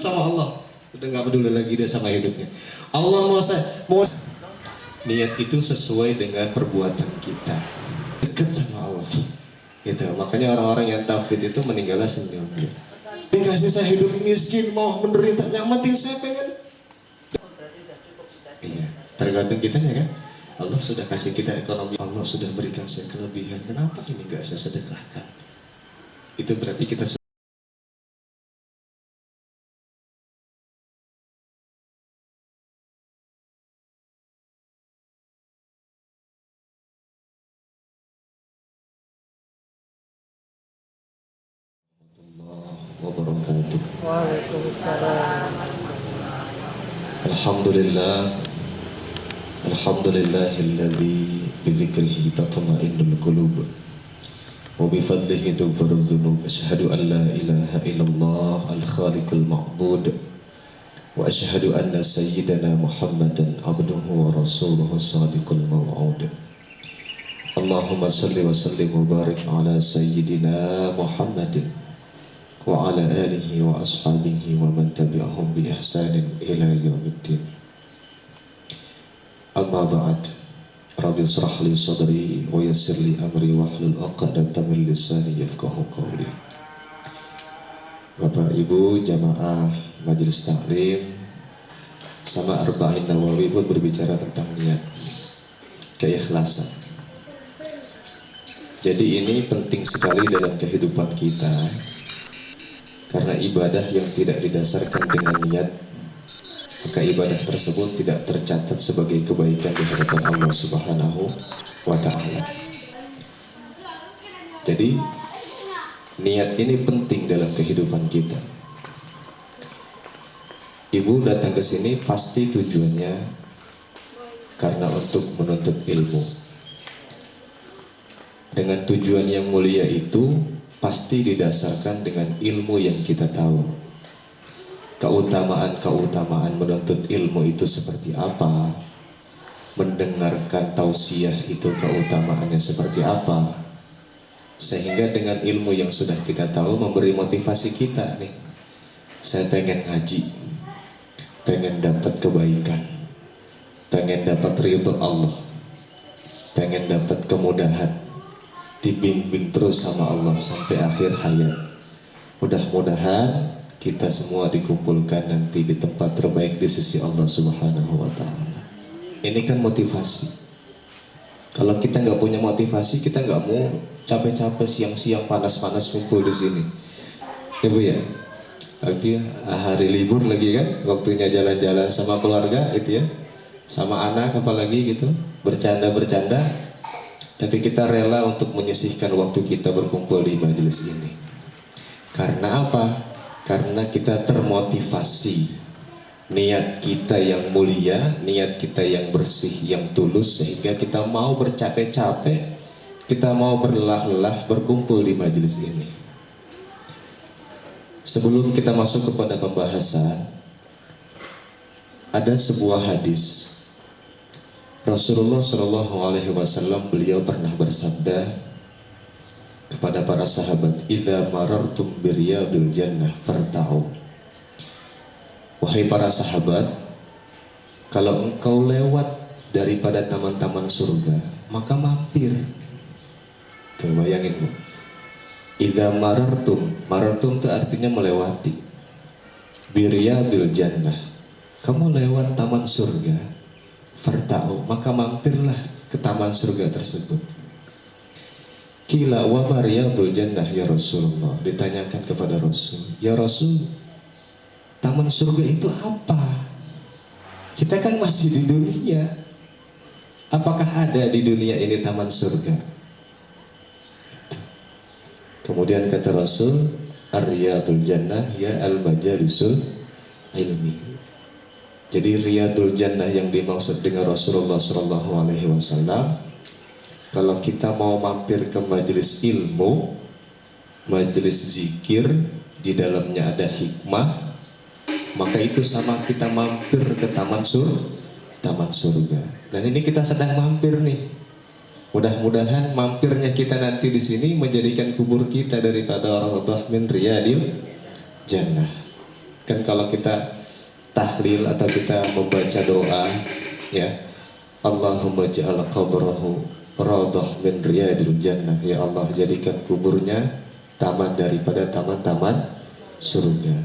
sama Allah. Udah nggak peduli lagi dia sama hidupnya. Allah mau niat itu sesuai dengan perbuatan kita, dekat sama Allah. Gitu. Makanya orang-orang yang tauhid itu meninggalnya senyum. Dikasih saya hidup miskin, mau menderita, yang penting saya pengen. Iya, tergantung kitanya kan. Allah sudah kasih kita ekonomi, Allah sudah berikan saya kelebihan. Kenapa ini nggak saya sedekahkan? Itu berarti kita wabarakatuh. Waalaikumsalam. Alhamdulillah. Alhamdulillahilladzi bidzikrihi tatma'innul qulub wa bifadlihi tughfarudz dzunub. Asyhadu an la ilaha illallah al-khaliqul ma'bud wa asyhadu anna sayyidana Muhammadan abduhu wa rasuluhu shadiqul maw'ud. Allahumma salli wa sallim wa barik ala sayyidina Muhammadin wa ala alihi wa ashabihi wa man tabi'ahum bi ihsanin ila yaumiddin. Amma ba'd. Rabbi israh li sadri wa yassir li amri wahlul 'uqdatam min lisani yafqahu qawli. Bapak Ibu jamaah majelis taklim sama Arba'in Nawawi pun berbicara tentang niat, keikhlasan. Jadi ini penting sekali dalam kehidupan kita. Karena ibadah yang tidak didasarkan dengan niat, maka ibadah tersebut tidak tercatat sebagai kebaikan di hadapan Allah Subhanahu wa Ta'ala. Jadi niat ini penting dalam kehidupan kita. Ibu datang ke sini pasti tujuannya karena untuk menuntut ilmu. Dengan tujuan yang mulia itu pasti didasarkan dengan ilmu yang kita tahu. Keutamaan-keutamaan menuntut ilmu itu seperti apa? Mendengarkan tausiah itu keutamaannya seperti apa? Sehingga dengan ilmu yang sudah kita tahu memberi motivasi kita nih. Saya pengen ngaji, pengen dapat kebaikan, pengen dapat ridho Allah, pengen dapat kemudahan, dibimbing terus sama Allah sampai akhir hayat. Mudah-mudahan kita semua dikumpulkan nanti di tempat terbaik di sisi Allah Subhanahu wa Ta'ala. Ini kan motivasi. Kalau kita nggak punya motivasi, kita nggak mau capek-capek siang-siang panas-panas kumpul di sini. Ya Bu ya. Lagi hari libur lagi kan, waktunya jalan-jalan sama keluarga gitu ya, sama anak apalagi gitu, bercanda-bercanda. Tapi kita rela untuk menyisihkan waktu kita berkumpul di majelis ini. Karena apa? Karena kita termotivasi. Niat kita yang mulia, niat kita yang bersih, yang tulus, sehingga kita mau bercapek-capek, kita mau berlelah-lelah berkumpul di majelis ini. Sebelum kita masuk kepada pembahasan, ada sebuah hadis. Rasulullah Shallallahu Alaihi Wasallam beliau pernah bersabda kepada para sahabat, "Idza marartum biriyadil jannah farta'u." Wahai para sahabat, kalau engkau lewat daripada taman-taman surga, maka mampir. Tuh, bayangin Bu. Idza marartum itu artinya melewati. Biriyadil jannah, kamu lewat taman surga. Farta'u, maka mampirlah ke taman surga tersebut. Qila wa ma riyadul jannah ya Rasulullah. Ditanyakan kepada Rasul, ya Rasul, taman surga itu apa? Kita kan masih di dunia. Apakah ada di dunia ini taman surga? Kemudian kata Rasul, ar-riyadul jannah ya al-majalisul ilmi. Jadi riyadul jannah yang dimaksud dengan Rasulullah Sallallahu Alaihi Wasallam, kalau kita mau mampir ke majelis ilmu, majelis zikir, di dalamnya ada hikmah, maka itu sama kita mampir ke taman surga. Nah ini kita sedang mampir nih. Mudah-mudahan mampirnya kita nanti di sini menjadikan kubur kita daripada raudhah min riyadil jannah. Kan kalau kita tahlil atau kita membaca doa, ya, Allahumma ja'al qabrahu raudhah min riyadil jannah. Ya Allah, jadikan kuburnya taman daripada taman-taman surga.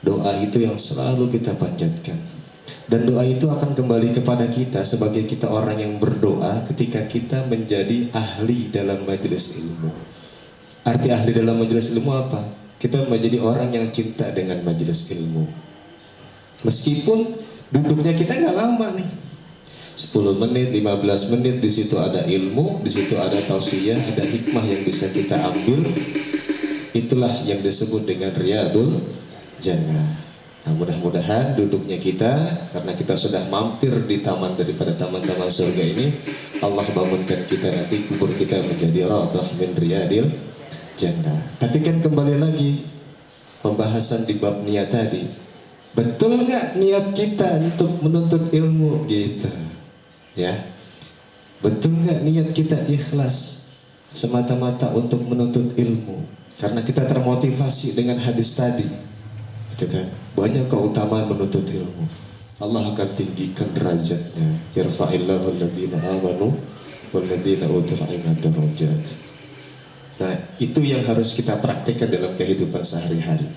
Doa itu yang selalu kita panjatkan. Dan doa itu akan kembali kepada kita sebagai kita orang yang berdoa ketika kita menjadi ahli dalam majelis ilmu. Arti ahli dalam majelis ilmu apa? Kita menjadi orang yang cinta dengan majelis ilmu. Meskipun duduknya kita nggak lama nih, 10 menit, 15 menit, di situ ada ilmu, di situ ada tausiah, ada hikmah yang bisa kita ambil. Itulah yang disebut dengan riyadul jannah. Nah, mudah-mudahan duduknya kita, karena kita sudah mampir di taman daripada taman-taman surga ini, Allah bangunkan kita nanti kubur kita menjadi raudhah min riyadil jannah. Tapi kan kembali lagi pembahasan di bab niat tadi, betul nggak niat kita untuk menuntut ilmu gitu, ya? Betul nggak niat kita ikhlas semata-mata untuk menuntut ilmu? Karena kita termotivasi dengan hadis tadi, gitu kan? Banyak keutamaan menuntut ilmu. Allah akan tinggikan derajatnya. Yarfa'illahu alladhina amanu walladhina utul ilma darajat. Nah, itu yang harus kita praktikkan dalam kehidupan sehari-hari.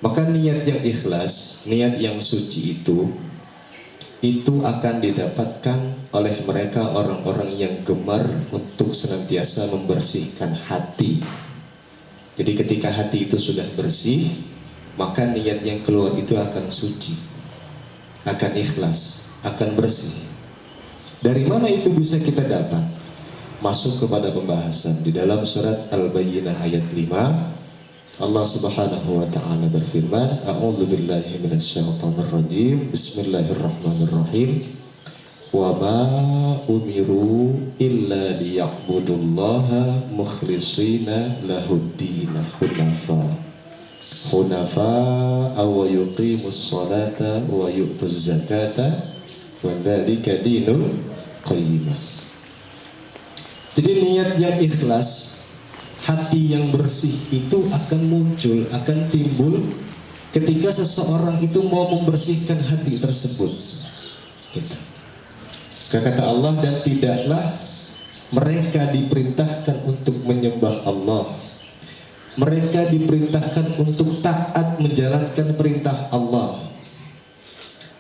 Maka niat yang ikhlas, niat yang suci itu akan didapatkan oleh mereka orang-orang yang gemar untuk senantiasa membersihkan hati. Jadi ketika hati itu sudah bersih, maka niat yang keluar itu akan suci, akan ikhlas, akan bersih. Dari mana itu bisa kita dapat? Masuk kepada pembahasan di dalam surat Al-Bayyinah ayat 5. Allah Subhanahu wa taala berfirman, A'udzu billahi minasyaitonir rajim. Bismillahirrahmanirrahim. Wa ma umiru illa liya'budullaha mukhlishina lahud-din hunafa wa yuqimus salata wa yu'tuz zakata wa dzalika dinul qayyimah. Jadi niat yang ikhlas, hati yang bersih itu akan muncul, akan timbul ketika seseorang itu mau membersihkan hati tersebut. Gitu. Kata Allah, dan tidaklah mereka diperintahkan untuk menyembah Allah. Mereka diperintahkan untuk taat menjalankan perintah Allah.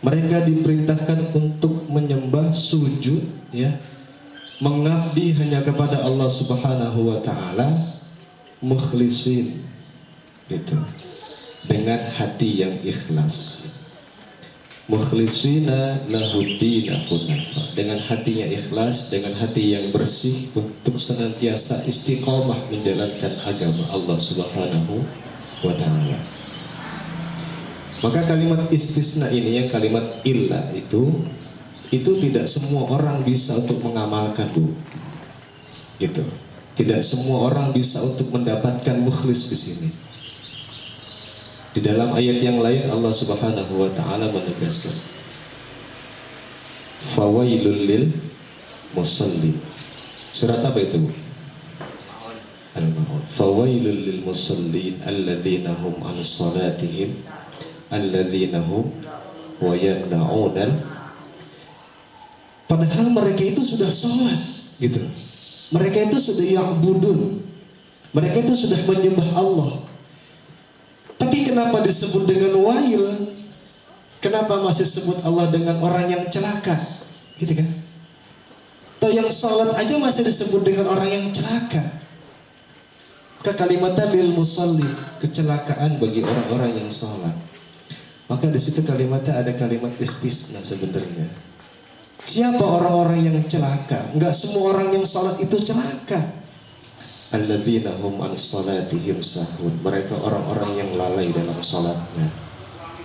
Mereka diperintahkan untuk menyembah, sujud, ya, mengabdi hanya kepada Allah Subhanahu wa taala, mukhlisin, gitu, dengan hati yang ikhlas. Mukhlisina lahuddina hunafa, dengan hatinya ikhlas, dengan hati yang bersih untuk senantiasa istiqomah menjalankan agama Allah Subhanahu wa taala. Maka kalimat istisna ini, yang kalimat illa itu tidak semua orang bisa untuk mengamalkan, Bu. Gitu. Tidak semua orang bisa untuk mendapatkan mukhlis di sini. Di dalam ayat yang lain Allah Subhanahu wa taala menegaskan, fawailul lil musallin. Surat apa itu? Al-Maun. Fawailul lil musallin alladzina hum an salatihim alladzina hum wa yamna'un. Padahal mereka itu sudah sholat, gitu. Mereka itu sudah ya'budun. Mereka itu sudah menyembah Allah. Tapi kenapa disebut dengan wail? Kenapa masih sebut Allah dengan orang yang celaka? Gitu kan? Atau yang sholat aja masih disebut dengan orang yang celaka. Maka kalimatnya lil musalli, kecelakaan bagi orang-orang yang sholat. Maka di situ kalimatnya ada kalimat istisna sebenarnya. Siapa orang-orang yang celaka? Enggak semua orang yang sholat itu celaka. Alladzina hum an salatihim sahun. Mereka orang-orang yang lalai dalam salatnya.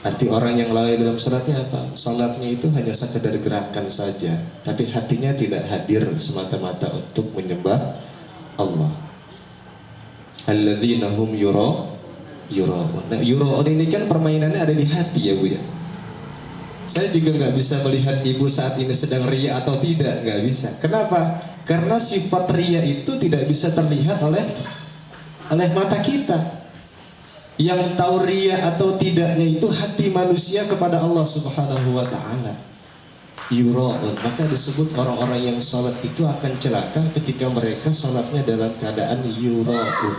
Arti orang yang lalai dalam salatnya apa? Salatnya itu hanya sekedar gerakan saja, tapi hatinya tidak hadir semata-mata untuk menyembah Allah. Alladzina hum yura'un. Nah, yura'un ini kan permainannya ada di hati, ya Bu ya. Saya juga nggak bisa melihat ibu saat ini sedang ria atau tidak, nggak bisa. Kenapa? Karena sifat ria itu tidak bisa terlihat oleh mata kita. Yang tahu riya atau tidaknya itu hati manusia kepada Allah Subhanahu wa taala. Yura'un, maka disebut orang-orang yang salat itu akan celaka ketika mereka salatnya dalam keadaan yura'un.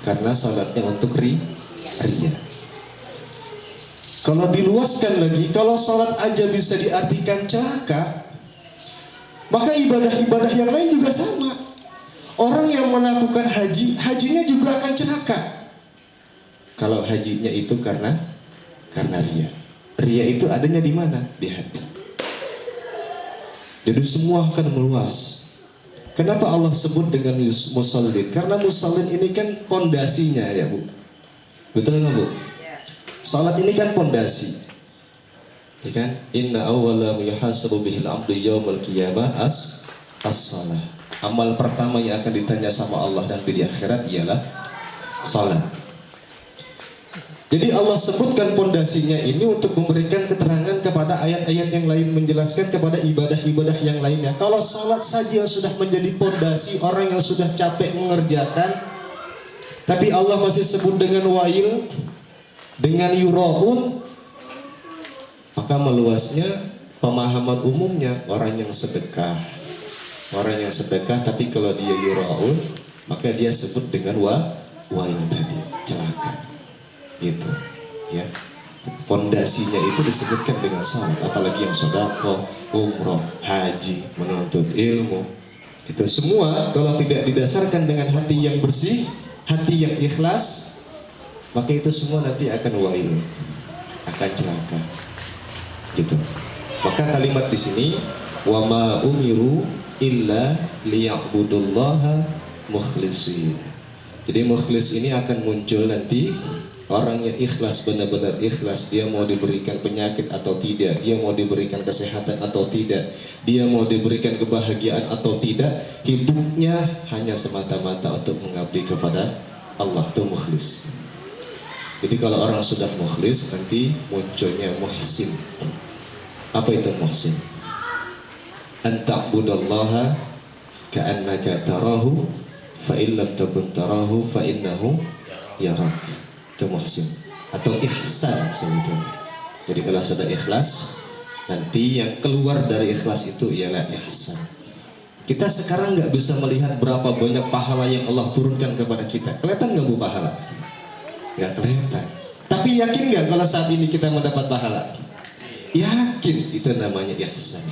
Karena salatnya untuk riya. Kalau diluaskan lagi, kalau salat aja bisa diartikan celaka, maka ibadah-ibadah yang lain juga sama. Orang yang melakukan haji, hajinya juga akan celaka. Kalau hajinya itu karena riya. Riya itu adanya di mana? Di hati. Jadi semua akan meluas. Kenapa Allah sebut dengan musallin? Karena musallin ini kan pondasinya ya Bu. Betul nggak Bu? Salat ini kan pondasi. Ya kan? Inna awwala ma yuhasabu bihil 'abdu yaumil qiyamah as-salah. Amal pertama yang akan ditanya sama Allah nanti di akhirat ialah salat. Jadi Allah sebutkan pondasinya ini untuk memberikan keterangan kepada ayat-ayat yang lain, menjelaskan kepada ibadah-ibadah yang lainnya. Kalau salat saja sudah menjadi pondasi, orang yang sudah capek mengerjakan, tapi Allah masih sebut dengan wail, dengan yura'un, maka meluasnya pemahaman umumnya orang yang sedekah. Orang yang sedekah tapi kalau dia yura'un, maka dia sebut dengan wail tadi, celaka. Gitu ya, pondasinya itu disebutkan dengan salat. Apalagi yang sedekah, umroh, haji, menuntut ilmu, itu semua kalau tidak didasarkan dengan hati yang bersih, hati yang ikhlas, maka itu semua nanti akan wail, akan celaka. Gitu. Maka kalimat di sini wa ma umiru illa liya'budullaha mukhlisin. Jadi mukhlis ini akan muncul nanti. Orang yang ikhlas, benar-benar ikhlas, dia mau diberikan penyakit atau tidak, dia mau diberikan kesehatan atau tidak, dia mau diberikan kebahagiaan atau tidak, hidupnya hanya semata-mata untuk mengabdi kepada Allah, itu mukhlis. Jadi kalau orang sudah mukhlis, nanti munculnya muhsin. Apa itu muhsin? An ta'budallaha ka'annaka tarahu fa in lam takun tarahu fa innahu yarak. Itu muhsin atau ihsan sebetulnya. Jadi kalau sudah ikhlas, nanti yang keluar dari ikhlas itu ialah ihsan. Kita sekarang nggak bisa melihat berapa banyak pahala yang Allah turunkan kepada kita. Kelihatan nggak Bu pahala? Nggak kelihatan. Tapi yakin nggak kalau saat ini kita mendapat pahala? Yakin, itu namanya ihsan.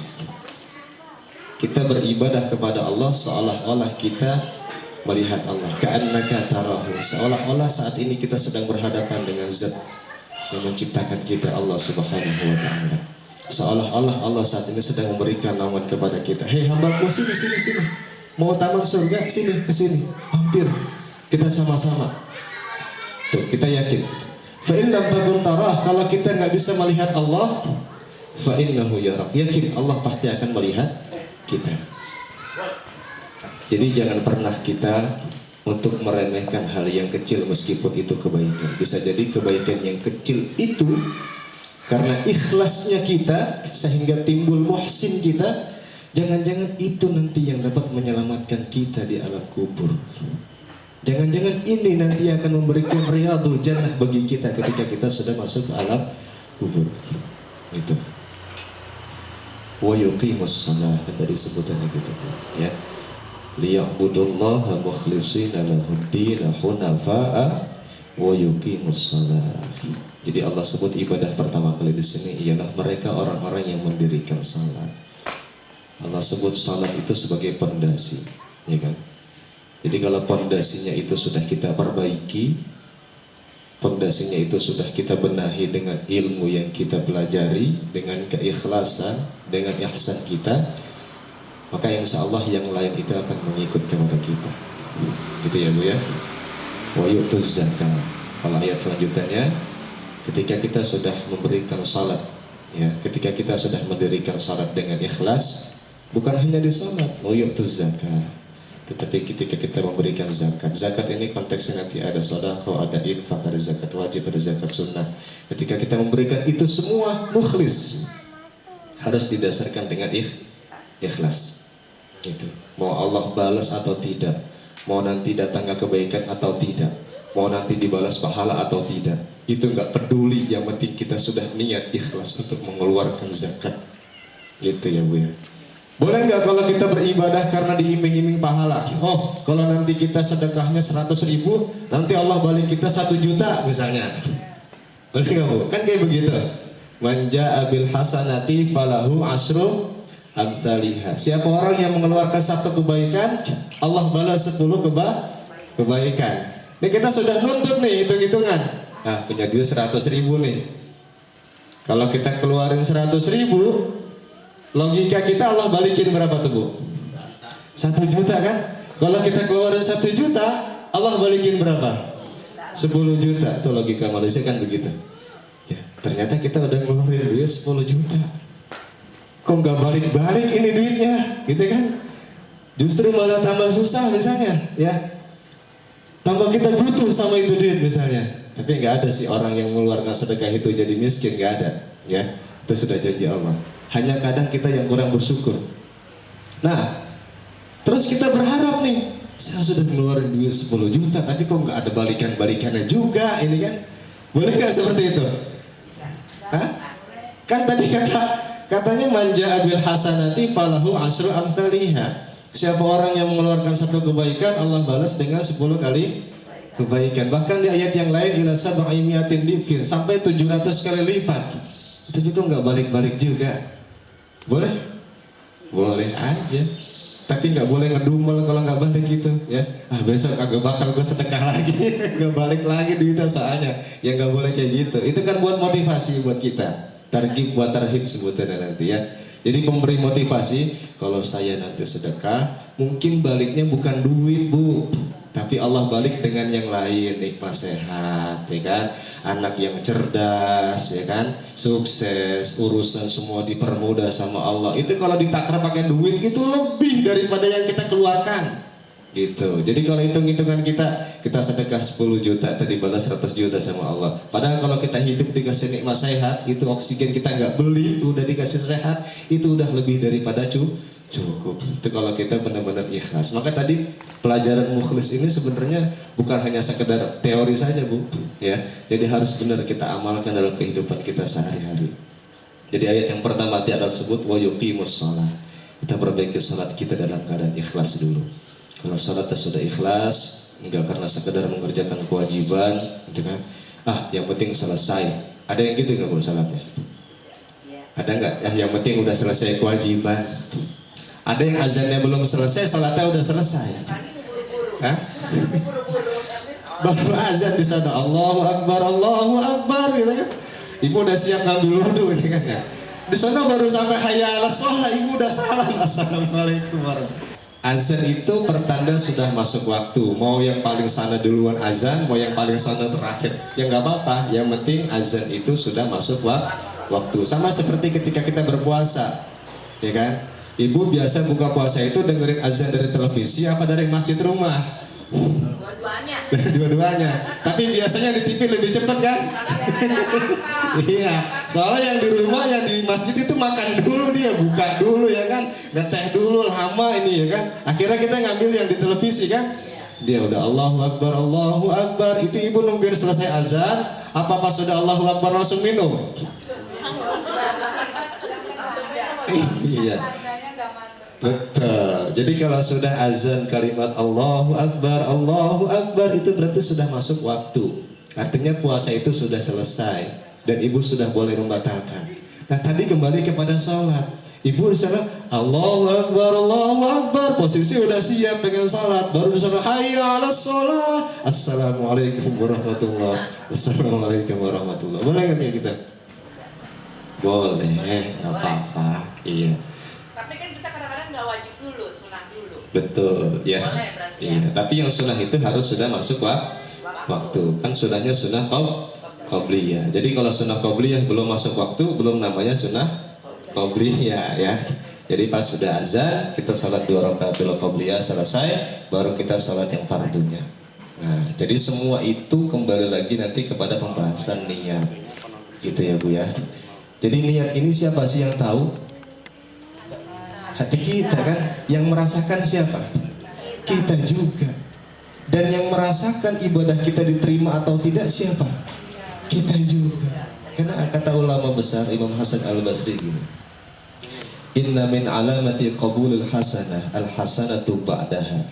Kita beribadah kepada Allah seolah-olah kita melihat Allah, ka'annaka tarahu, seolah-olah saat ini kita sedang berhadapan dengan Zat yang menciptakan kita, Allah Subhanahu wa taala. Seolah-olah Allah saat ini sedang memberikan naungan kepada kita. Hei hambaku, sini. Mau taman surga, sini, ke sini. Hampir kita sama-sama. Tuh, kita yakin. Fa in lam takun tarah, kalau kita nggak bisa melihat Allah, fa innahu yarak. Yakin Allah pasti akan melihat kita. Jadi jangan pernah kita untuk meremehkan hal yang kecil meskipun itu kebaikan. Bisa jadi kebaikan yang kecil itu karena ikhlasnya kita sehingga timbul muhsin kita. Jangan-jangan itu nanti yang dapat menyelamatkan kita di alam kubur. Jangan-jangan ini nanti akan memberikan riyadul jannah bagi kita ketika kita sudah masuk ke alam kubur. Itu. Wa yuqimus shalah, kata disebutannya gitu ya. Liya'budullaha mukhlishina lahud-din hunafa'a wa yuqimus shalah. Jadi Allah sebut ibadah pertama kali di sini ialah mereka orang-orang yang mendirikan salat. Allah sebut salat itu sebagai pondasi, ya kan? Jadi kalau pondasinya itu sudah kita perbaiki, pondasinya itu sudah kita benahi dengan ilmu yang kita pelajari, dengan keikhlasan, dengan ihsan kita, maka insya Allah yang lain itu akan mengikut kepada kita. Gitu ya Bu ya. Wa yu'tuz zakah. Kalau ayat selanjutnya, ketika kita sudah memberikan salat, ya, ketika kita sudah mendirikan salat dengan ikhlas, bukan hanya di salat, wa yu'tuz zakah, tetapi ketika kita memberikan zakat. Zakat ini konteksnya nanti ada sedekah, ada infak, ada zakat wajib, ada zakat sunnah. Ketika kita memberikan itu semua mukhlis, harus didasarkan dengan ikhlas. Gitu. Mau Allah balas atau tidak, mau nanti datangnya kebaikan atau tidak, mau nanti dibalas pahala atau tidak. Itu nggak peduli, yang penting kita sudah niat ikhlas untuk mengeluarkan zakat. Gitu ya Bu ya. Boleh nggak kalau kita beribadah karena diiming-iming pahala? Oh, kalau nanti kita sedekahnya 100.000, nanti Allah balik kita 1 juta misalnya. Boleh nggak Bu? Kan kayak begitu. Manja abil hasanati falahu asru amsalihha. Siapa orang yang mengeluarkan 1 kebaikan, Allah balas 10 kebaikan. Ini kita sudah nuntut nih, hitung-hitungan. Nah, punya duit 100.000 nih. Kalau kita keluarin 100.000, logika kita Allah balikin berapa tuh Bu? 1 juta kan? Kalau kita keluarin 1 juta, Allah balikin berapa? 10 juta. Itu logika manusia kan begitu. Ya, ternyata kita udah ngeluarin duit 10 juta. Kok nggak balik-balik ini duitnya, gitu kan? Justru malah tambah susah misalnya, ya. Tambah kita butuh sama itu duit misalnya. Tapi nggak ada sih orang yang mengeluarkan sedekah itu jadi miskin, nggak ada, ya. Itu sudah janji Allah. Hanya kadang kita yang kurang bersyukur. Nah, terus kita berharap nih, saya sudah ngeluarin duit 10 juta, tapi kok nggak ada balikan-balikannya juga, ini kan? Boleh nggak seperti itu? Hah? Kan tadi katanya manja abil hasanati falahu asru amsalihha. Siapa orang yang mengeluarkan 1 kebaikan, Allah balas dengan 10 kali kebaikan. Bahkan di ayat yang lain ila sab'i mi'atin difir, sampai 700 kali lipat. Tapi kok nggak balik-balik juga? Boleh? Boleh aja. Tapi nggak boleh ngedumel kalau nggak balik gitu, ya. Besok agak bakal gue sedekah lagi, nggak balik lagi duitnya soalnya. Ya nggak boleh kayak gitu. Itu kan buat motivasi buat kita. Targhib buat tarhib sebutannya nanti ya. Jadi pemberi motivasi, kalau saya nanti sedekah, mungkin baliknya bukan duit Bu, tapi Allah balik dengan yang lain, nikmat sehat, ya kan, anak yang cerdas, ya kan, sukses, urusan semua dipermudah sama Allah. Itu kalau ditakar pakai duit itu lebih daripada yang kita keluarkan, gitu. Jadi kalau hitung-hitungan kita sedekah 10 juta, tadi balas 100 juta sama Allah. Padahal kalau kita hidup dikasih nikmat sehat, itu oksigen kita nggak beli, udah dikasih sehat, itu udah lebih daripada cukup. Itu kalau kita benar-benar ikhlas. Maka tadi pelajaran mukhlis ini sebenarnya bukan hanya sekedar teori saja Bu, ya. Jadi harus benar kita amalkan dalam kehidupan kita sehari-hari. Jadi ayat yang pertama tadi adalah sebut wa yuqimus shalah. Kita perbaiki salat kita dalam keadaan ikhlas dulu. Kalau salatnya sudah ikhlas, enggak karena sekedar mengerjakan kewajiban, gitu kan? Yang penting selesai. Ada yang gitu nggak Bu salatnya? Ada nggak? Yang penting udah selesai kewajiban. Ada yang azannya belum selesai, salatnya udah selesai. Baru azan di sana, Allahu Akbar, gitu kan? Ibu udah siap ngambil wudhu, ini kan ya? Di sana baru sampai hayya 'alas shalah, ibu udah salam, assalamualaikum warahmatullahi. Azan itu pertanda sudah masuk waktu. Mau yang paling sana duluan azan, mau yang paling sana terakhir, ya nggak apa-apa. Yang penting azan itu sudah masuk waktu. Sama seperti ketika kita berpuasa, ya kan? Ibu biasa buka puasa itu dengerin azan dari televisi apa dari masjid rumah? Dua-duanya. Dua-duanya. Tapi biasanya di TV lebih cepat kan? Iya. Soalnya yang di rumah, yang di masjid itu makan dulu, dia buka dulu ya kan, ngeteh dulu lama ini ya kan. Akhirnya kita ngambil yang di televisi kan. Dia udah Allahu Akbar. Itu ibu nungguin selesai azan, apa pas sudah Allahu Akbar langsung minum? Iya. Betul. Jadi kalau sudah azan kalimat Allahu Akbar itu berarti sudah masuk waktu. Artinya puasa itu sudah selesai dan ibu sudah boleh membatalkan. Nah tadi kembali kepada sholat. Ibu di sana Allahu Akbar, posisi udah siap pengen sholat. Baru di sana hayya 'alas shalah, assalamualaikum warahmatullahi. Assalamualaikum warahmatullahi. Boleh nggak kayak kita? Boleh, nggak apa-apa. Iya. Tapi kan kita kadang-kadang nggak wajib dulu, sunah dulu. Betul, ya. Boleh berarti ya. Iya. Tapi yang sunnah itu harus sudah masuk waktu. Kan sunnahnya sunnah qobliyah. Jadi kalau sunnah qobliyah belum masuk waktu, belum namanya sunnah qobliyah ya. Jadi pas sudah azan, kita sholat 2 rakaat dulu qobliyah selesai, baru kita sholat yang fardunya. Nah, jadi semua itu kembali lagi nanti kepada pembahasan niat. Gitu ya Bu ya. Jadi niat ini siapa sih yang tahu? Hati kita kan. Yang merasakan siapa? Kita juga. Dan yang merasakan ibadah kita diterima atau tidak siapa? Kita juga. Karena kata ulama besar Imam Hasan Al-Basri gini, inna min alamati qabulil hasanah al-hasanatu ba'daha.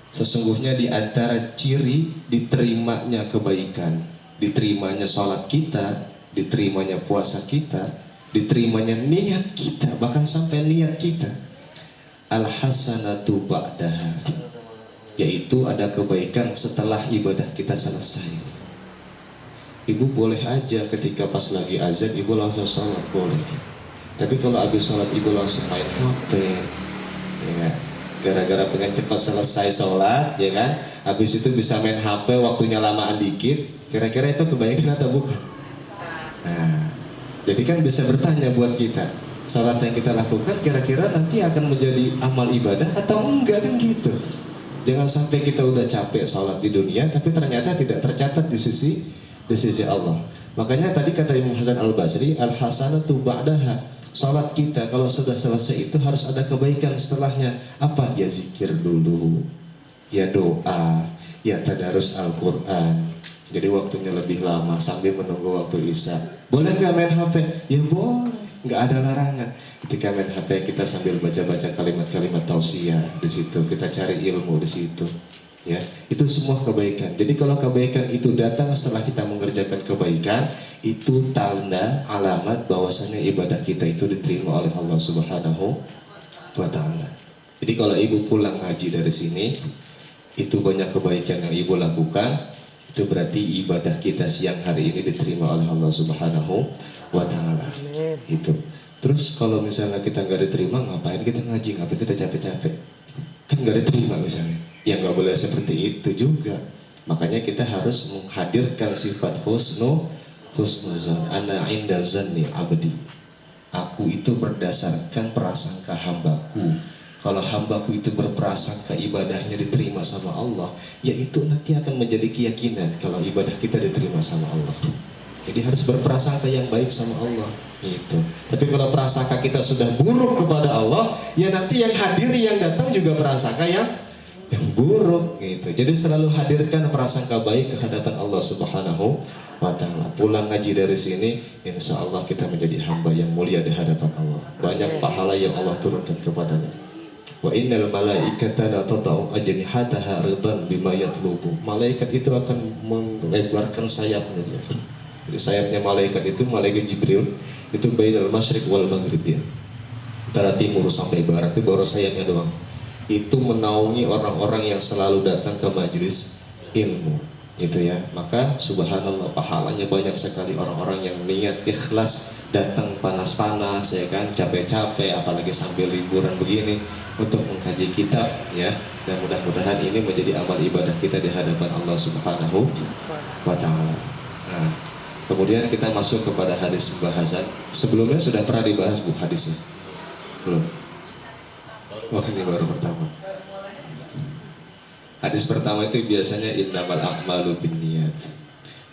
Sesungguhnya di antara ciri diterimanya kebaikan, diterimanya sholat kita, diterimanya puasa kita, diterimanya niat kita, bahkan sampai niat kita, al-hasanatu ba'daha, yaitu ada kebaikan setelah ibadah kita selesai. Ibu boleh aja ketika pas lagi azan ibu langsung sholat, boleh. Tapi kalau habis sholat ibu langsung main HP, ya kan? Gara-gara pengen cepat selesai sholat, ya kan? Habis itu bisa main HP, waktunya lamaan dikit. Kira-kira itu kebaikan atau bukan? Nah, jadi kan bisa bertanya buat kita, sholat yang kita lakukan kira-kira nanti akan menjadi amal ibadah atau enggak, kan gitu. Jangan sampai kita udah capek sholat di dunia, tapi ternyata tidak tercatat di sisi Allah. Makanya tadi kata Imam Hasan Al-Basri, al-hasanatu ba'daha, salat kita kalau sudah selesai itu harus ada kebaikan setelahnya. Apa? Ya zikir dulu, ya doa, ya tadarus Al-Quran. Jadi waktunya lebih lama sambil menunggu waktu isya. Boleh nggak main HP? Ya boleh, nggak ada larangan. Ketika main HP kita sambil baca-baca kalimat-kalimat tausiah di situ, kita cari ilmu di situ. Ya, itu semua kebaikan. Jadi kalau kebaikan itu datang setelah kita mengerjakan kebaikan, itu tanda alamat bahwasanya ibadah kita itu diterima oleh Allah Subhanahu wa taala. Jadi kalau ibu pulang ngaji dari sini, itu banyak kebaikan yang ibu lakukan, itu berarti ibadah kita siang hari ini diterima oleh Allah Subhanahu wa taala. Itu. Terus kalau misalnya kita nggak diterima, ngapain kita ngaji? Ngapain kita capek-capek? Kan nggak diterima misalnya. Ya nggak boleh seperti itu juga. Makanya kita harus menghadirkan sifat husnuzan. Ana inda zanni abdi. Aku itu berdasarkan prasangka hambaku. Kalau hambaku itu berprasangka ibadahnya diterima sama Allah, ya itu nanti akan menjadi keyakinan kalau ibadah kita diterima sama Allah. Jadi harus berprasangka yang baik sama Allah. Itu. Tapi kalau prasangka kita sudah buruk kepada Allah, ya nanti yang hadir yang datang juga prasangka yang buruk gitu. Jadi selalu hadirkan prasangka baik ke hadapan Allah Subhanahu wa taala. Pulang ngaji dari sini, insya Allah kita menjadi hamba yang mulia di hadapan Allah. Banyak pahala yang Allah turunkan kepadanya. Wa innal malaikata la tata'u ajnihataha ridan bima yatlubu. Malaikat itu akan melebarkan sayapnya dia. Jadi sayapnya malaikat itu malaikat Jibril itu bainal masyriq wal maghrib ya. Antara timur sampai barat itu baru sayapnya doang. Itu menaungi orang-orang yang selalu datang ke majelis ilmu gitu ya. Maka subhanallah pahalanya banyak sekali orang-orang yang niat ikhlas datang panas-panas ya kan, capek-capek apalagi sambil liburan begini untuk mengkaji kitab ya. Dan mudah-mudahan ini menjadi amal ibadah kita di hadapan Allah Subhanahu wa taala. Nah, kemudian kita masuk kepada hadis pembahasan. Sebelumnya sudah pernah dibahas Bu hadisnya? Belum? Wah ini baru pertama. Hadis pertama itu biasanya innamal a'malu binniyat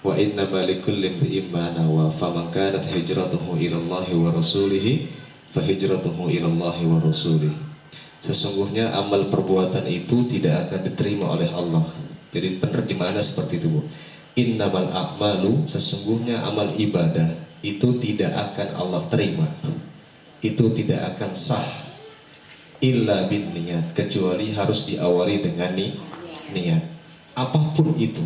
wa innamal likulli imri'in ma nawa faman kanat hijratuhu ila Allah wa rasulih fa hijratuhu ila Allah wa rasulih. Sesungguhnya amal perbuatan itu tidak akan diterima oleh Allah. Jadi penerjemahannya seperti itu Bu. Innamal a'malu, sesungguhnya amal ibadah itu tidak akan Allah terima. Itu tidak akan sah illa bin niat, kecuali harus diawali dengan niat. Apapun itu.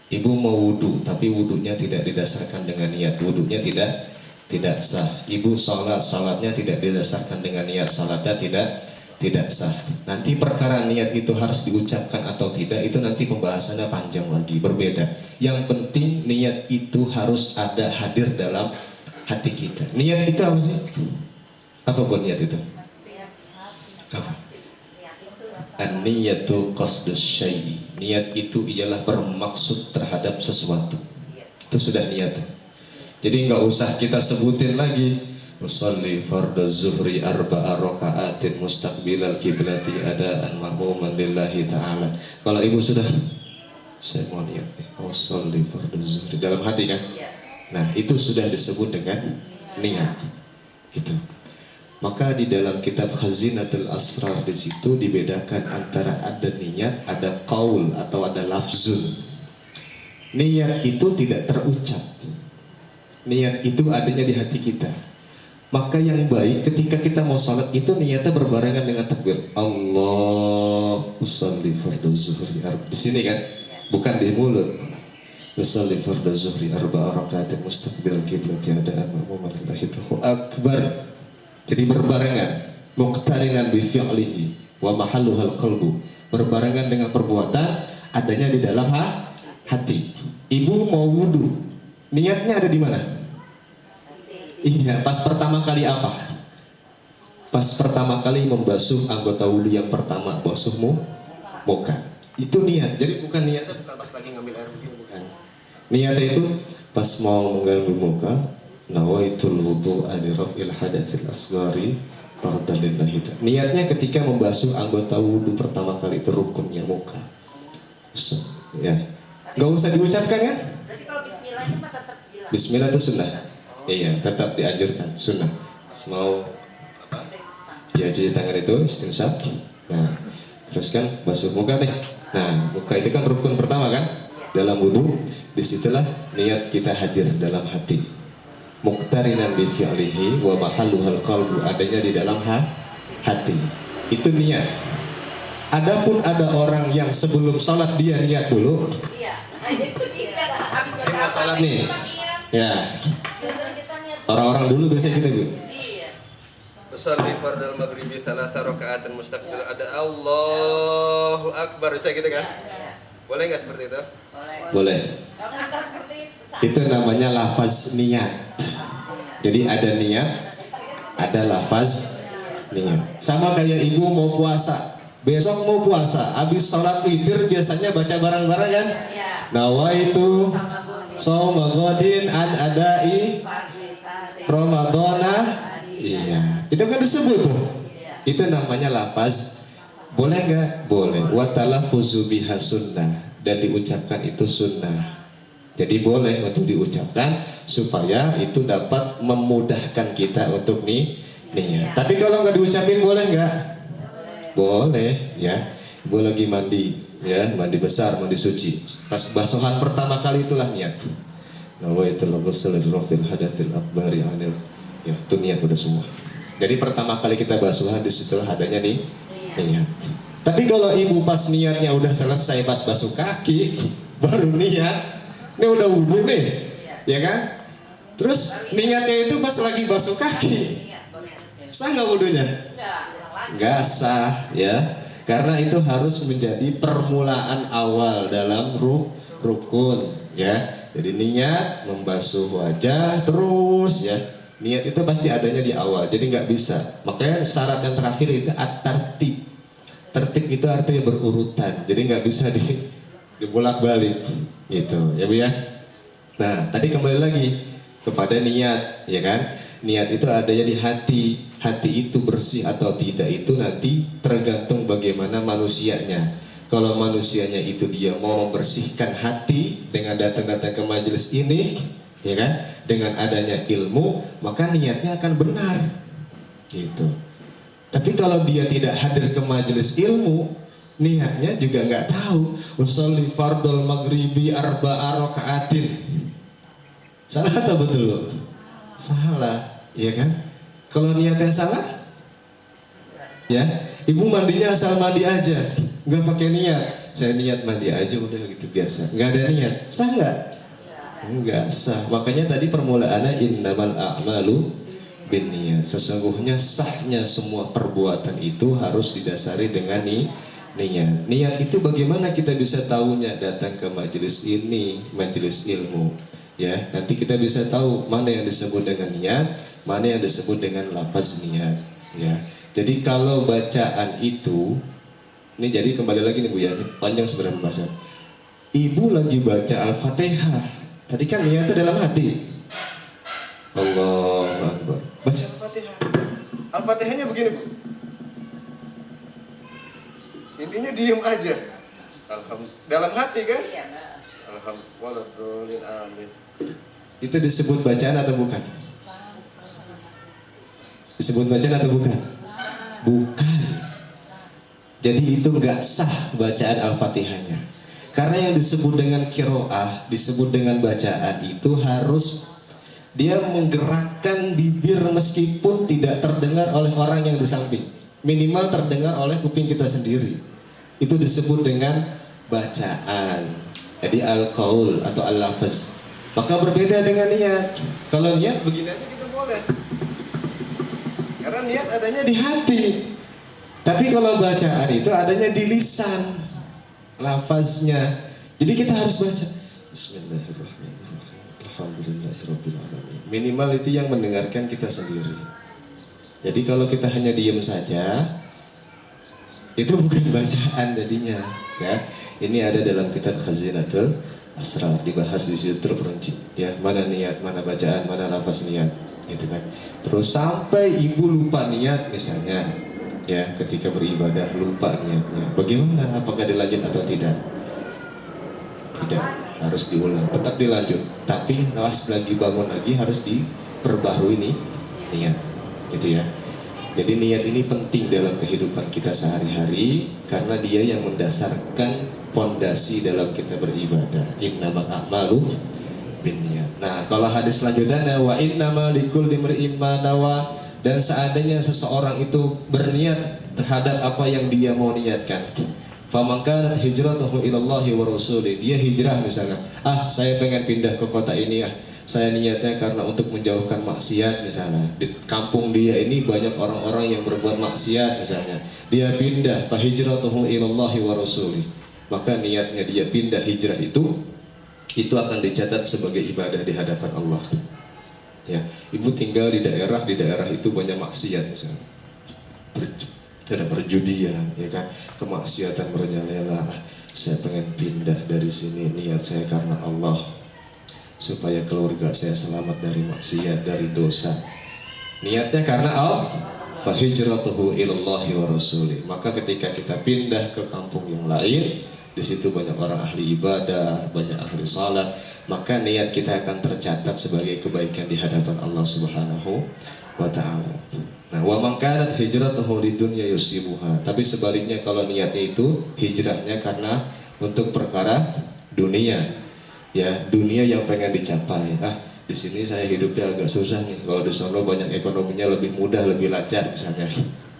Ibu mau wudu tapi wudunya tidak didasarkan dengan niat, wudunya tidak sah. Ibu salatnya tidak didasarkan dengan niat, salatnya tidak sah. Nanti perkara niat itu harus diucapkan atau tidak, itu nanti pembahasannya panjang lagi, berbeda. Yang penting niat itu harus ada hadir dalam hati kita. Niat itu apa sih? Apa buat niat itu? Apa? An-niyatu qasdus syai'i. Niat itu ialah bermaksud terhadap sesuatu. Itu sudah niat. Jadi nggak usah kita sebutin lagi. Usolli fardhu zuhri arba'a raka'atin mustaqbilal kiblati adaan mahmuman lillahi ta'ala. Kalau ibu sudah, saya mau niat nih, usolli fardhu zuhri dalam hati kan? Nah itu sudah disebut dengan niat. Itu. Maka di dalam kitab Khazinatul Asrar di situ dibedakan antara ada niat, ada qaul atau ada lafzun. Niat itu tidak terucap. Niat itu adanya di hati kita. Maka yang baik ketika kita mau sholat itu niatnya berbarengan dengan takbir. Allahu sholli fardhu zuhri. Di sini kan, bukan di mulut. Usolli fardhu zuhri arba'a raka'atin mustaqbil qiblati adaan ma'muman lillahi akbar. Jadi berbarengan, muqtarinan bi fi'lihi wa mahalluhal qalbu. Berbarengan dengan perbuatan adanya di dalam hati. Ibu mau wudu, niatnya ada di mana? Iya, pas pertama kali apa? Pas pertama kali membasuh anggota wudu yang pertama, basuhmu muka. Itu niat. Jadi bukan niatnya bukan pas lagi ngambil air begini, bukan. Niatnya itu pas mau mengambil muka, nawaitul wudu adirafil hadatsil asghari fardalillahi. Niatnya ketika membasuh anggota wudu pertama kali itu rukunnya muka. Ya. Gak usah diucapkan kan? Berarti kalau bismillahnya mah tetap bilang. Bismillah itu sunnah. Iya, tetap dianjurkan sunnah. Mau apa? Ya cuci tangan itu istinsyak. Nah, terus kan basuh muka nih. Nah, muka itu kan rukun pertama kan? Dalam wudu, disitulah niat kita hadir dalam hati. Muqtarinan bi fi'lihi wa mahalluhal qalbu, adanya di dalam hati. Itu niat. Adapun ada orang yang sebelum sholat dia niat dulu. Iya. Nah, itu dia. Habis baca apa? Sholat nih. Niat. Ya. Biasanya kita niat. Orang-orang dulu biasanya gitu, Bu. Iya. Usolli fardal maghribi thalatha raka'atin mustaqbil ada Allahu akbar, bisa gitu kan? Boleh nggak seperti itu? Boleh. Kalau kita seperti Itu namanya lafaz niat. Jadi ada niat, ada lafaz niat. Sama kayak ibu mau puasa. Besok mau puasa, habis sholat witir biasanya baca bareng-bareng kan? Nawaitu shauma ghadin an adai Ramadhana. Iya. Itu kan disebut tuh. Itu namanya lafaz. Boleh nggak? Boleh. Wa talaffuzu biha sunnah, dan diucapkan itu sunnah. Jadi boleh untuk diucapkan supaya itu dapat memudahkan kita untuk niat. Tapi kalau nggak diucapin boleh nggak? Boleh ya. Ibu lagi mandi ya, mandi besar, mandi suci. Pas basuhan pertama kali itulah niat. Nawaitul ghusl rafil hadatsil akbari anil. Ya, itu niat udah semua. Jadi pertama kali kita basuhan di situ adanya niat. Tapi kalau ibu pas niatnya udah selesai pas basuh kaki baru niat. Ini udah wudu nih, ya kan? Terus niatnya itu pas lagi basuh kaki, sah nggak wudunya? Nggak sah, ya. Karena itu harus menjadi permulaan awal dalam rukun, ya. Jadi niat membasuh wajah terus, ya. Niat itu pasti adanya di awal, jadi nggak bisa. Makanya syarat yang terakhir itu at-tartib. Tertib itu artinya berurutan, jadi nggak bisa dibolak-balik. Gitu ya Bu ya. Nah tadi kembali lagi kepada niat, ya kan? Niat itu adanya di hati. Hati itu bersih atau tidak itu nanti tergantung bagaimana manusianya. Kalau manusianya itu dia mau membersihkan hati dengan datang-datang ke majelis ini, ya kan? Dengan adanya ilmu, maka niatnya akan benar. Gitu. Tapi kalau dia tidak hadir ke majelis ilmu, niatnya juga nggak tahu. Usolli fardul maghribi arba'a raka'atin. Salah atau betul? Salah, ya kan? Kalau niatnya salah, ya, ibu mandinya asal mandi aja, nggak pakai niat. Saya niat mandi aja udah gitu biasa, nggak ada niat. Sah nggak? Nggak sah. Makanya tadi permulaannya innamal a'malu binniyat. Sesungguhnya sahnya semua perbuatan itu harus didasari dengan niat. Niat itu bagaimana kita bisa tahunya? Datang ke majelis ini, majelis ilmu. Ya, nanti kita bisa tahu mana yang disebut dengan niat, mana yang disebut dengan lafaz niat. Ya, jadi kalau bacaan itu, ini jadi kembali lagi nih Bu ya, ini panjang sebenarnya pembahasan. Ibu lagi baca Al-Fatihah, tadi kan niatnya dalam hati. Allahu Akbar. Baca Al-Fatihah. Al-Fatihahnya begini Bu. Intinya diem aja. Dalam hati kan? Alhamdulillah. Amin. Itu disebut bacaan atau bukan? Disebut bacaan atau bukan? Bukan. Jadi itu nggak sah bacaan Al-Fatihahnya. Karena yang disebut dengan qiraah, disebut dengan bacaan itu harus dia menggerakkan bibir meskipun tidak terdengar oleh orang yang di samping. Minimal terdengar oleh kuping kita sendiri. Itu disebut dengan bacaan. Jadi al-qaul atau al-lafaz. Maka berbeda dengan niat. Kalau niat begini aja kita boleh. Karena niat adanya di hati. Tapi kalau bacaan itu adanya di lisan, lafaznya. Jadi kita harus baca Bismillahirrahmanirrahim. Alhamdulillahirrabbilalamin. Minimal itu yang mendengarkan kita sendiri. Jadi kalau kita hanya diam saja, itu bukan bacaan jadinya, ya. Ini ada dalam kitab Khazinatul Asrar, dibahas di situ terperinci, ya, mana niat, mana bacaan, mana lafaz niat, gitu kan. Terus sampai ibu lupa niat misalnya, ya, ketika beribadah lupa niatnya. Bagaimana? Apakah dilanjut atau tidak? Tidak, harus diulang, tetap dilanjut. Tapi pas lagi bangun lagi harus diperbaharui nih niat, gitu ya. Jadi niat ini penting dalam kehidupan kita sehari-hari karena dia yang mendasarkan pondasi dalam kita beribadah. Innamal a'malu binniyat. Nah, kalau hadis selanjutnya wa innamal likulli imri'in ma nawa, dan seandainya seseorang itu berniat terhadap apa yang dia mau niatkan. Faman kanat hijratuhu ilallahi wa rasulih, dia hijrah misalnya, saya pengen pindah ke kota ini, saya niatnya karena untuk menjauhkan maksiat misalnya. Di kampung dia ini banyak orang-orang yang berbuat maksiat misalnya. Dia pindah, fa hijratuhu ilallahi wa rasulih. Maka niatnya dia pindah hijrah itu akan dicatat sebagai ibadah di hadapan Allah. Ya, ibu tinggal di daerah itu banyak maksiat misalnya. Ada perjudian, ya kan, kemaksiatan merajalela. Saya pengen pindah dari sini, niat saya karena Allah, supaya keluarga saya selamat dari maksiat, dari dosa. Niatnya karena Allah, fa hijratuhu ilallahi wa rasulih. Maka ketika kita pindah ke kampung yang lain, di situ banyak orang ahli ibadah, banyak ahli salat, maka niat kita akan tercatat sebagai kebaikan di hadapan Allah Subhanahu wa ta'ala. Nah, wa man kanat hijratuhu lidunya yusibuha. Tapi sebaliknya kalau niatnya itu hijrahnya karena untuk perkara dunia, ya, dunia yang pengen dicapai. Di sini saya hidupnya agak susah nih. Kalau di sana banyak ekonominya lebih mudah, lebih lancar misalnya.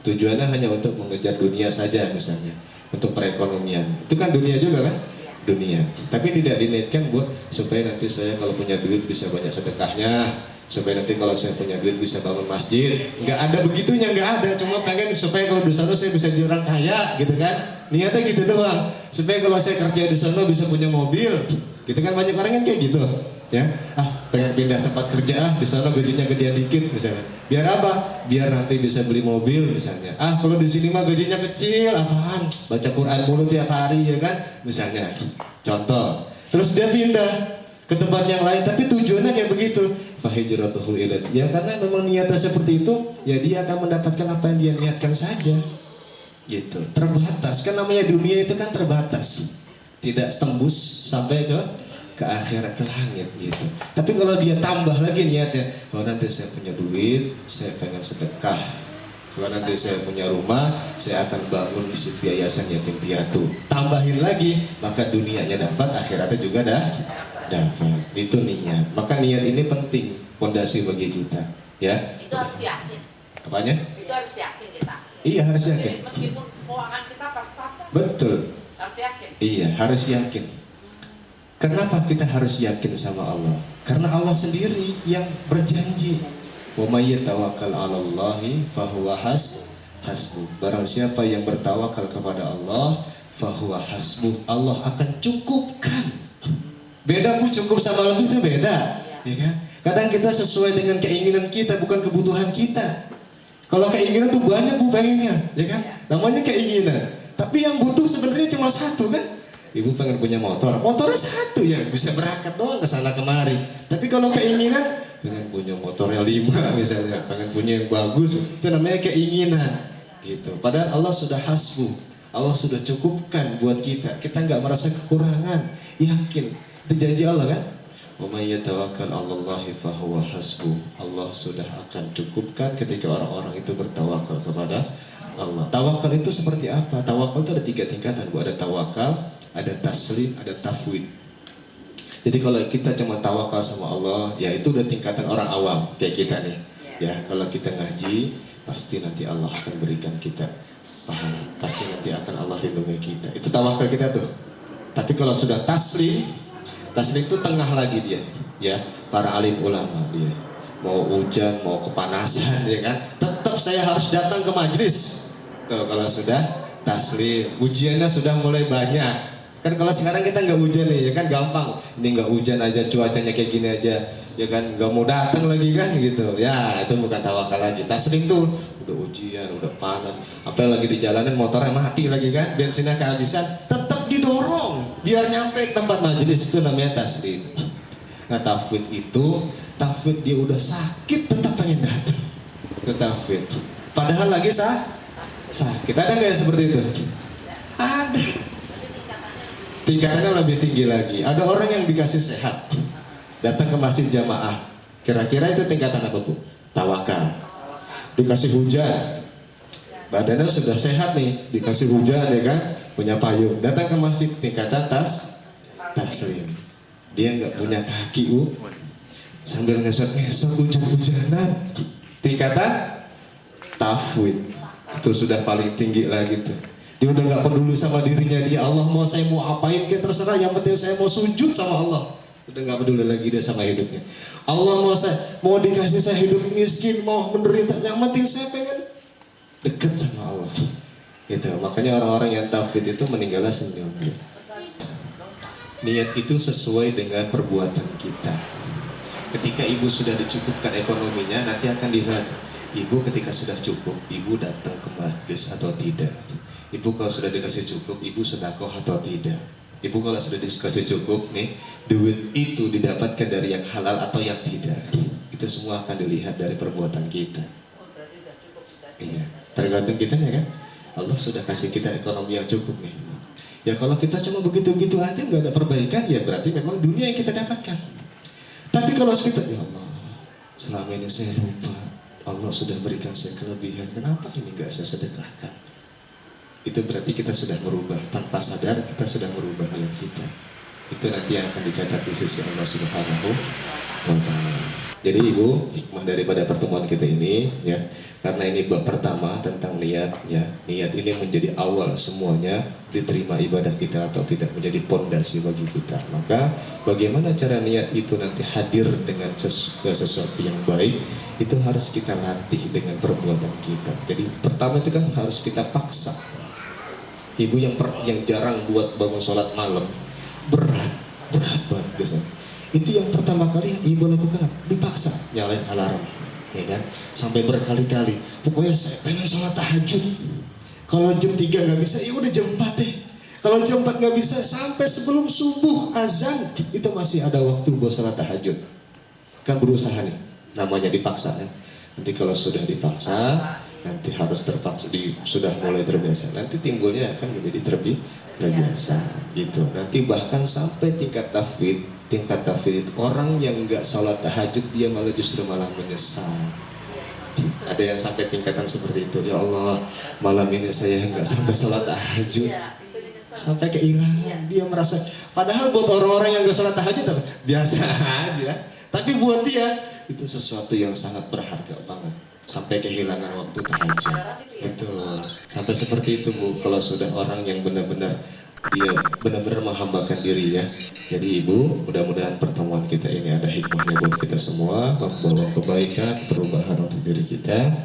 Tujuannya hanya untuk mengejar dunia saja misalnya, untuk perekonomian. Itu kan dunia juga kan? Dunia. Tapi tidak diniatkan buat supaya nanti saya kalau punya duit bisa banyak sedekahnya, supaya nanti kalau saya punya duit bisa bangun masjid. Nggak ada begitunya, nggak ada. Cuma pengen supaya kalau di sana saya bisa jadi orang kaya, gitu kan? Niatnya gitu doang. Supaya kalau saya kerja di sana bisa punya mobil, gitu kan? Banyak orang kan kayak gitu, ya. Pengen pindah tempat kerja, di sana gajinya gedean dikit misalnya. Biar apa? Biar nanti bisa beli mobil misalnya. Kalau di sini mah gajinya kecil, apaan? Baca Quran mulu tiap hari, ya kan? Misalnya. Contoh. Terus dia pindah ke tempat yang lain, tapi tujuannya kayak begitu. Fa hijratuhu ilaih. Ya karena memang niatnya seperti itu, ya dia akan mendapatkan apa yang dia niatkan saja. Gitu. Terbatas. Kan namanya dunia itu kan terbatas. Tidak tembus sampai ke akhirat, ke langit gitu. Tapi kalau dia tambah lagi niatnya, nanti saya punya duit, saya pengen sedekah. Kalau nanti saya punya rumah, saya akan bangun di situ yayasan yatim piatu. Tambahin lagi, maka dunianya dapat, akhiratnya juga dapat. Itu niat. Maka niat ini penting, pondasi bagi kita, ya. Itu harus yakin. Apanya? Itu harus yakin kita. Iya, harus yakin. Meskipun keuangan kita pas-pasan. Betul. Harus yakin. Iya, harus yakin. Kenapa kita harus yakin sama Allah? Karena Allah sendiri yang berjanji. Wa may yatawakkal 'alallahi fahuwa hasbuh. Barang siapa yang bertawakal kepada Allah, fahuwa hasbuh. Allah akan cukupkan. Beda Bu, cukup sama lebih itu beda, ya kan? Kadang kita sesuai dengan keinginan kita, bukan kebutuhan kita. Kalau keinginan tuh banyak Bu pengennya, ya kan? Namanya keinginan. Tapi yang butuh sebenarnya cuma satu kan? Ibu pengen punya motornya satu ya, bisa berangkat doang ke sana kemari. Tapi kalau keinginan, pengen punya motornya 5 misalnya, pengen punya yang bagus, itu namanya keinginan, gitu. Padahal Allah sudah hasbuh, Allah sudah cukupkan buat kita. Kita nggak merasa kekurangan, yakin. Itu janji Allah kan? Wa may yatawakkal 'alallahi fahuwa hasbuh. Allah sudah akan cukupkan ketika orang-orang itu bertawakal kepada Allah. Tawakal itu seperti apa? Tawakal itu ada 3 tingkatan, Bu. Ada tawakal, ada taslim, ada tafwid. Jadi kalau kita cuma tawakal sama Allah, ya itu udah tingkatan orang awam kayak kita nih. Ya, kalau kita ngaji, pasti nanti Allah akan berikan kita pahala. Pasti nanti akan Allah lindungi kita. Itu tawakal kita tuh. Tapi kalau sudah taslim itu tengah lagi dia, ya. Para alim ulama dia. Mau hujan, mau kepanasan, ya kan? Tetap saya harus datang ke majelis. Tuh, kalau sudah taslim, ujiannya sudah mulai banyak. Kan kalau sekarang kita nggak hujan nih, ya kan gampang. Ini nggak hujan aja, cuacanya kayak gini aja, ya kan nggak mau datang lagi kan gitu. Ya itu bukan tawakal lagi. Taslim tuh udah ujian, udah panas, apa lagi di jalanan motornya mati lagi kan, bensinnya kehabisan, tetap didorong biar nyampe ke tempat majelis. Itu namanya taslim. Nah tafwid dia udah sakit tetap pengen datang ke tafwid. Padahal lagi sakit. Ada nggak yang seperti itu? Ada. Tingkatannya lebih tinggi lagi. Ada orang yang dikasih sehat, datang ke masjid jamaah. Kira-kira itu tingkatan apa, Bu? Tawakal. Dikasih hujan, badannya sudah sehat nih, dikasih hujan ya kan, punya payung, datang ke masjid, tingkatan taslim. Dia nggak punya kaki, Bu, sambil ngesot-ngesot hujan-hujanan, tingkatan tafwid. Itu sudah paling tinggi lagi tuh. Dia udah nggak peduli sama dirinya dia. Allah mau saya mau apain kayak terserah, yang penting saya mau sujud sama Allah. Udah nggak peduli lagi dia sama hidupnya. Allah mau dikasih saya hidup miskin, mau menderita, yang penting saya pengen dekat sama Allah. Gitu. Makanya orang-orang yang tafwid itu meninggalnya senyum. Niat itu sesuai dengan perbuatan kita. Ketika ibu sudah dicukupkan ekonominya, nanti akan dilihat ibu ketika sudah cukup, ibu datang ke majelis atau tidak. Ibu kalau sudah dikasih cukup, ibu sedekah atau tidak. Ibu kalau sudah dikasih cukup nih, duit itu didapatkan dari yang halal atau yang tidak. Itu semua akan dilihat dari perbuatan kita. Iya, tergantung kitanya kan. Allah sudah kasih kita ekonomi yang cukup nih. Ya kalau kita cuma begitu-begitu aja nggak ada perbaikan, ya berarti memang dunia yang kita dapatkan. Tapi kalau kita, ya Allah, selama ini saya lupa, Allah sudah berikan saya kelebihan, kenapa ini nggak saya sedekahkan? Itu berarti kita sudah merubah, tanpa sadar kita sudah merubah niat kita. Itu nanti yang akan dicatat di sisi Allah Subhanahu wa Ta'ala. Jadi Ibu, hikmah daripada pertemuan kita ini, ya, karena ini bab pertama tentang niat, ya, niat ini menjadi awal semuanya diterima ibadah kita atau tidak, menjadi pondasi bagi kita. Maka bagaimana cara niat itu nanti hadir dengan sesuatu yang baik, itu harus kita latih dengan perbuatan kita. Jadi pertama itu kan harus kita paksa. Ibu yang jarang buat bangun sholat malam, berat banget biasanya. Itu yang pertama kali ibu lakukan apa? Dipaksa nyalain alarm, ya kan? Sampai berkali-kali. Pokoknya saya pengen sholat tahajud. Kalau jam 3 nggak bisa, ya udah jam 4 deh. Kalau jam 4 nggak bisa, sampai sebelum subuh azan itu masih ada waktu buat sholat tahajud. Kan berusaha nih, namanya dipaksa kan. Nanti kalau sudah dipaksa, nanti harus terpaksa, sudah mulai terbiasa, nanti timbulnya akan menjadi terbiasa gitu. Nanti bahkan sampai tingkat tafwid itu orang yang nggak sholat tahajud dia malah justru malah menyesal. Ada yang sampai tingkatan seperti itu. Ya Allah, malam ini saya nggak sampai sholat tahajud, sampai kehilangan. Dia merasa, padahal buat orang-orang yang nggak sholat tahajud biasa aja, tapi buat dia itu sesuatu yang sangat berharga banget. Sampai kehilangan waktu tahajud. Betul. Sampai seperti itu, Bu. Kalau sudah orang yang benar-benar dia benar-benar menghambakan diri ya. Jadi Ibu, mudah-mudahan pertemuan kita ini ada hikmahnya buat kita semua, membawa kebaikan, perubahan untuk diri kita.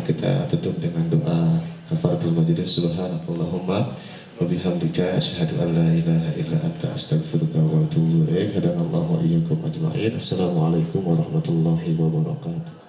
Kita tutup dengan doa kafaratul majlis. Subhanallahumma wa bihamdika asyhadu an la ilaha illa anta astaghfiruka wa atubu ilaik. Hadanallahu wa iyyakum ajma'in. Assalamualaikum warahmatullahi wabarakatuh.